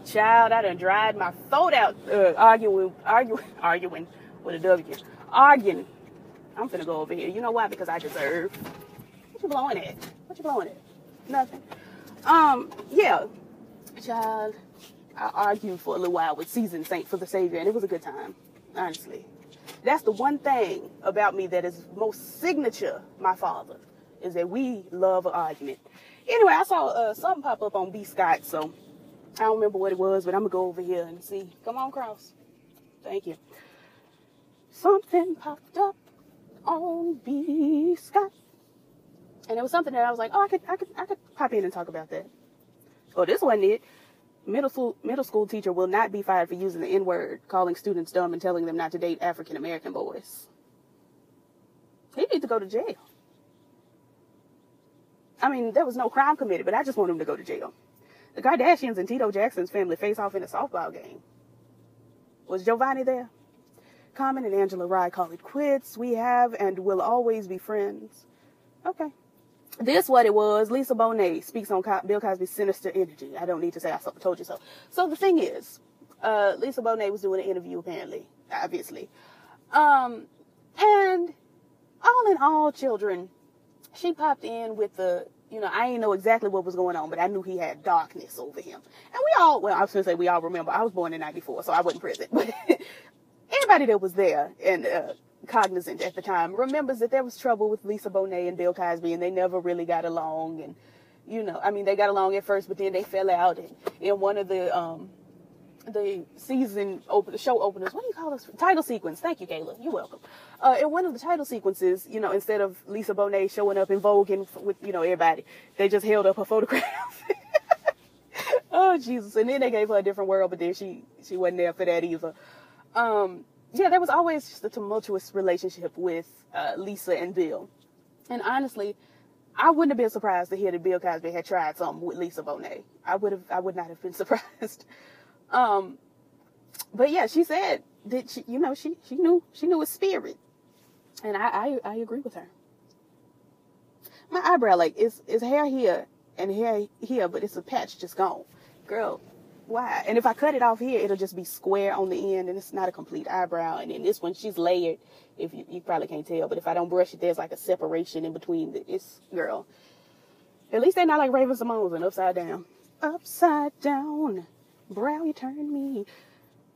Child, I done dried my throat out arguing with a W. Arguing. I'm finna go over here. You know why? Because I deserve. What you blowing at? What you blowing at? Nothing. Yeah. Child, I argued for a little while with Seasoned Saint for the Savior, and it was a good time. Honestly. That's the one thing about me that is most signature, my father, is that we love an argument. Anyway, I saw something pop up on B. Scott, so I don't remember what it was, but I'm going to go over here and see. Come on, Cross. Thank you. Something popped up on B. Scott. And it was something that I was like, oh, I could pop in and talk about that. Oh, this wasn't it. Middle school teacher will not be fired for using the N-word, calling students dumb and telling them not to date African-American boys. He needs to go to jail. I mean, there was no crime committed, but I just want him to go to jail. The Kardashians and Tito Jackson's family face off in a softball game. Was Giovanni there? Common and Angela Rye call it quits. We have and will always be friends. Okay. This what it was. Lisa Bonet speaks on Bill Cosby's sinister energy. I don't need to say I told you so. So the thing is, Lisa Bonet was doing an interview apparently, obviously. And all in all, children, she popped in with the, I didn't know exactly what was going on, but I knew he had darkness over him. And I was going to say we all remember. I was born in 94, so I wasn't present. But anybody that was there and cognizant at the time remembers that there was trouble with Lisa Bonet and Bill Cosby, and they never really got along. And they got along at first, but then they fell out. And in one of the show openers, what do you call this? Title sequence. Thank you, Kayla. You're welcome. In one of the title sequences, instead of Lisa Bonet showing up in Vogue and with everybody, they just held up her photograph. Oh Jesus! And then they gave her a different world, but then she wasn't there for that either. Yeah, there was always just a tumultuous relationship with Lisa and Bill. And honestly, I wouldn't have been surprised to hear that Bill Cosby had tried something with Lisa Bonet. I would not have been surprised. But yeah, she said that she knew his spirit. And I agree with her. My eyebrow, is hair here and hair here, but it's a patch just gone. Girl, why? And if I cut it off here, it'll just be square on the end, and it's not a complete eyebrow. And then this one, she's layered. If you probably can't tell, but if I don't brush it, there's like a separation in between. Girl. At least they're not like Raven-Symoné's and upside down. Upside down, brow you turn me.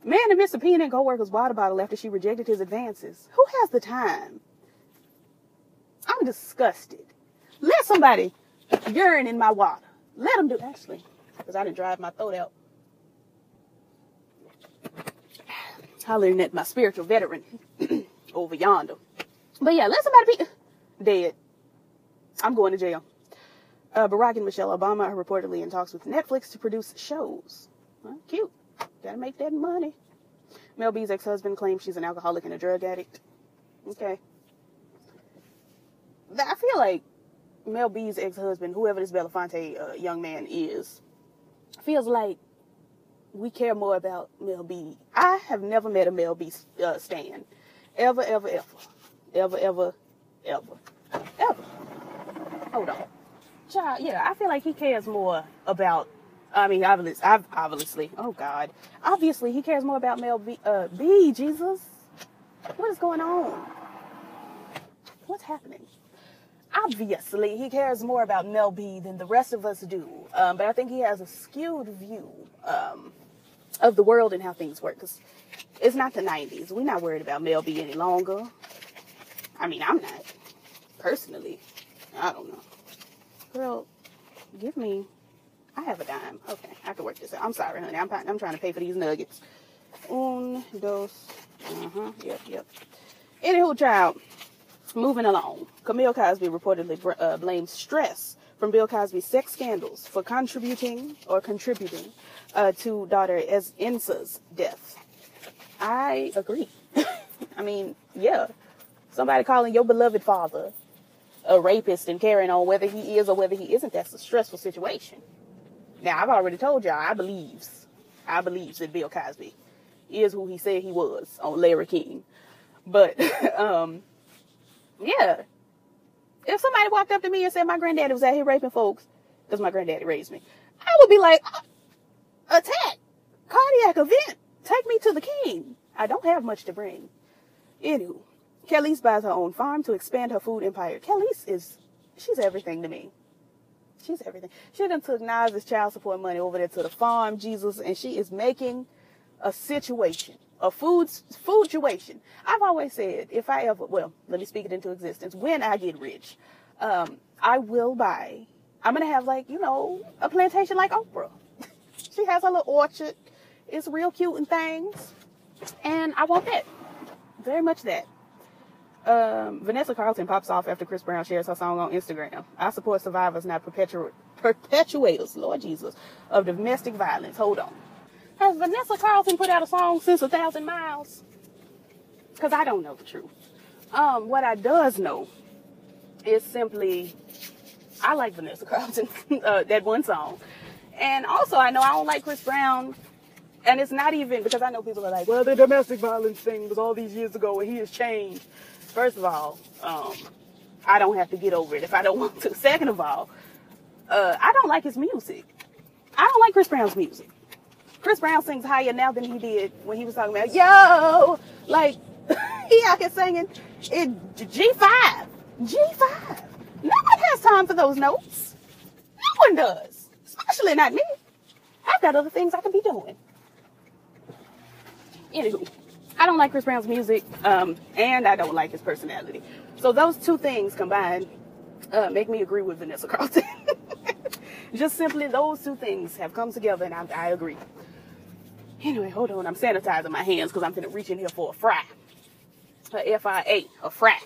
Man that missed a peanut and co-worker's water bottle after she rejected his advances. Who has the time? I'm disgusted. Let somebody urine in my water. Let them do, actually, because I didn't drive my throat out. Hollering at my spiritual veteran over yonder. But yeah, let somebody be dead. I'm going to jail. Barack and Michelle Obama are reportedly in talks with Netflix to produce shows. Well, cute. Gotta make that money. Mel B's ex-husband claims she's an alcoholic and a drug addict. Okay. I feel like Mel B's ex-husband, whoever this Belafonte young man is, feels like we care more about Mel B. I have never met a Mel B stan. Ever. Hold on. Child, yeah, I feel like he cares more about, obviously, oh God. Obviously, he cares more about Mel B, Jesus. What is going on? What's happening? Obviously, he cares more about Mel B than the rest of us do. But I think he has a skewed view of the world and how things work. Because it's not the 90s. We're not worried about Mel B any longer. I'm not. Personally. I don't know. Girl, I have a dime. Okay, I can work this out. I'm sorry, honey. I'm trying to pay for these nuggets. Un, dos. Yep. Anywho, child. Moving along. Camille Cosby reportedly blames stress from Bill Cosby's sex scandals for contributing to daughter Ensa's death. I agree. Yeah. Somebody calling your beloved father a rapist and carrying on whether he is or whether he isn't, that's a stressful situation. Now, I've already told y'all, I believes that Bill Cosby is who he said he was on Larry King. But, yeah. If somebody walked up to me and said my granddaddy was out here raping folks, because my granddaddy raised me, I would be like, attack. like a vent. Take me to the king. I don't have much to bring. Anywho, Kelis buys her own farm to expand her food empire. She's everything to me. She's everything. She done took Nas's child support money over there to the farm, Jesus, and she is making a situation, a food situation. I've always said, if I ever, well, let me speak it into existence. When I get rich, I will buy, I'm going to have like, you know, a plantation like Oprah. She has a little orchard. It's real cute and things. And I want that. Very much that. Vanessa Carlton pops off after Chris Brown shares her song on Instagram. I support survivors, not perpetuators, Lord Jesus, of domestic violence. Hold on. Has Vanessa Carlton put out a song since 1,000 Miles? Because I don't know the truth. What I does know is simply, I like Vanessa Carlton, that one song. And also, I know I don't like Chris Brown. And it's not even, because I know people are like, well, the domestic violence thing was all these years ago and he has changed. First of all, I don't have to get over it if I don't want to. Second of all, I don't like his music. I don't like Chris Brown's music. Chris Brown sings higher now than he did when he was talking about, yo, like, he out here singing in G5. G5. No one has time for those notes. No one does. Especially not me. I've got other things I can be doing. Anywho, I don't like Chris Brown's music, and I don't like his personality. So those two things combined make me agree with Vanessa Carlton. Just simply those two things have come together, and I agree. Anyway, hold on. I'm sanitizing my hands because I'm going to reach in here for a fry. A F-I-A, a fry.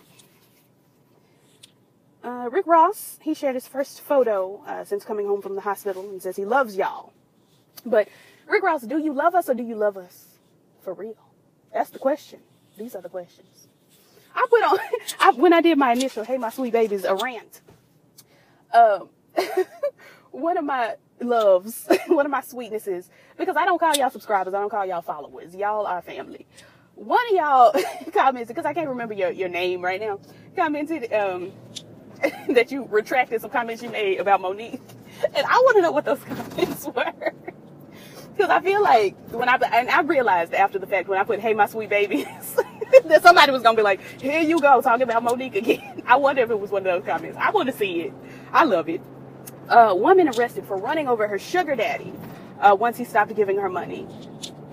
Rick Ross, he shared his first photo since coming home from the hospital and says he loves y'all. But Rick Ross, do you love us or do you love us for real? That's the question. These are the questions. I put on, when I did my initial, hey, my sweet babies, a rant. One of my loves, one of my sweetnesses, because I don't call y'all subscribers, I don't call y'all followers. Y'all are family. One of y'all commented, because I can't remember your name right now, commented that you retracted some comments you made about Monique. And I want to know what those comments were. Because I feel like I realized after the fact when I put, hey, my sweet babies, that somebody was going to be like, here you go, talking about Monique again. I wonder if it was one of those comments. I want to see it. I love it. Woman arrested for running over her sugar daddy once he stopped giving her money.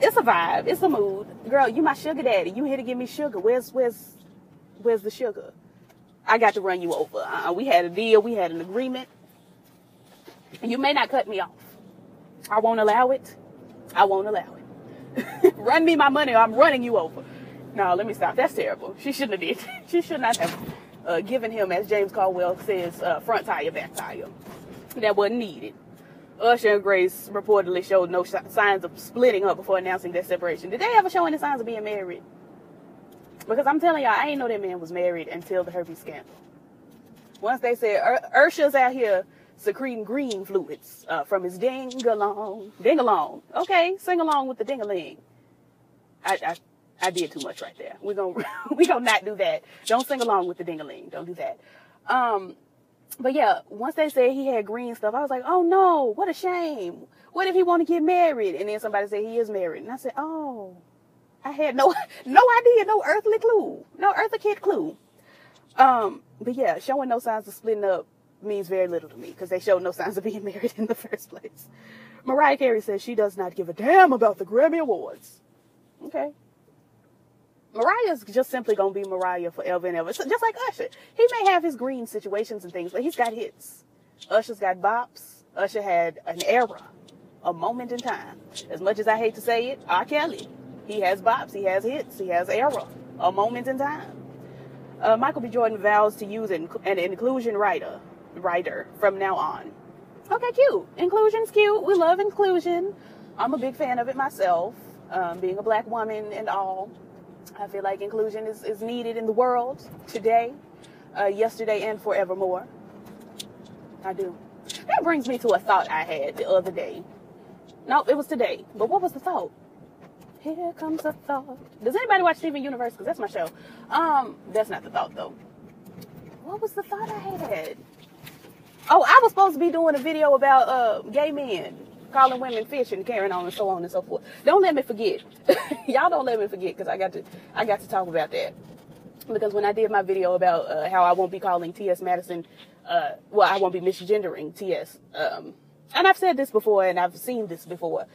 It's a vibe. It's a mood. Girl, you my sugar daddy. You here to give me sugar. Where's the sugar? I got to run you over. We had a deal. We had an agreement. You may not cut me off. I won't allow it. I won't allow it. Run me my money or I'm running you over. No, let me stop. That's terrible. She shouldn't have did. She should not have given him, as James Caldwell says, front tire, back tire. That wasn't needed. Usher and Grace reportedly showed no signs of splitting up before announcing their separation. Did they ever show any signs of being married? Because I'm telling y'all, I ain't know that man was married until the herpes scandal. Once they said, Usher's out here secreting green fluids from his ding-along. Ding-along. Okay, sing along with the ding-a-ling. I did too much right there. We're gonna not do that. Don't sing along with the ding-a-ling. Don't do that. But yeah, once they said he had green stuff, I was like, oh no, what a shame. What if he want to get married? And then somebody said he is married. And I said, oh, I had no idea, no earthly clue. No earthly kid clue. But yeah, showing no signs of splitting up means very little to me because they showed no signs of being married in the first place. Mariah Carey says she does not give a damn about the Grammy Awards. Okay. Mariah's just simply going to be Mariah forever and ever. So just like Usher. He may have his green situations and things, but he's got hits. Usher's got bops. Usher had an era, a moment in time. As much as I hate to say it, R. Kelly. He has bops. He has hits. He has era, a moment in time. Michael B. Jordan vows to use an inclusion writer from now on. Okay, cute. Inclusion's cute. We love inclusion. I'm a big fan of it myself. Being a black woman and all. I feel like inclusion is needed in the world today, yesterday, and forevermore. I do. That brings me to a thought I had the other day. No, it was today. But what was the thought? Here comes a thought. Does anybody watch Steven Universe? Because that's my show. That's not the thought, though. What was the thought I had? Oh, I was supposed to be doing a video about gay men. calling women fish and carrying on and so on and so forth. Don't let me forget. Y'all don't let me forget, because I got to talk about that. Because when I did my video about how I won't be calling T.S. Madison, well, I won't be misgendering T.S. And I've said this before, and I've seen this before.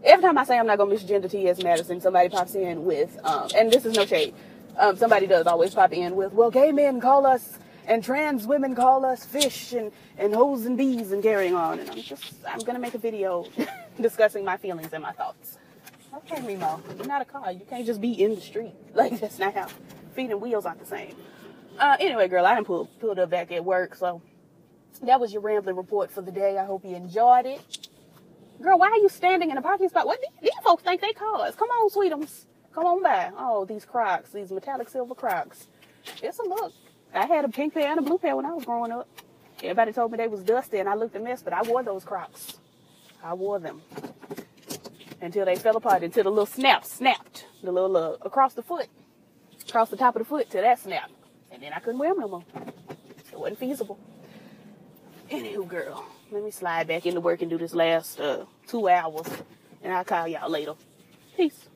Every time I say I'm not going to misgender T.S. Madison, somebody pops in with, and this is no shade, somebody does always pop in with, well, gay men call us, and trans women call us fish, and hoes and bees, and carrying on. And I'm going to make a video discussing my feelings and my thoughts. Okay, Remo, you're not a car. You can't just be in the street. Like, that's not how. Feet and wheels aren't the same. Anyway, girl, I done pulled up back at work, so that was your rambling report for the day. I hope you enjoyed it. Girl, why are you standing in a parking spot? What these folks think they cars? Come on, sweetums. Come on by. Oh, these Crocs, these metallic silver Crocs. It's a look. I had a pink pair and a blue pair when I was growing up. Everybody told me they was dusty and I looked a mess, but I wore those Crocs. I wore them until they fell apart, until the little snapped. The little across the foot. Across the top of the foot till that snap. And then I couldn't wear them no more. It wasn't feasible. Anywho, girl, let me slide back into work and do this last 2 hours. And I'll call y'all later. Peace.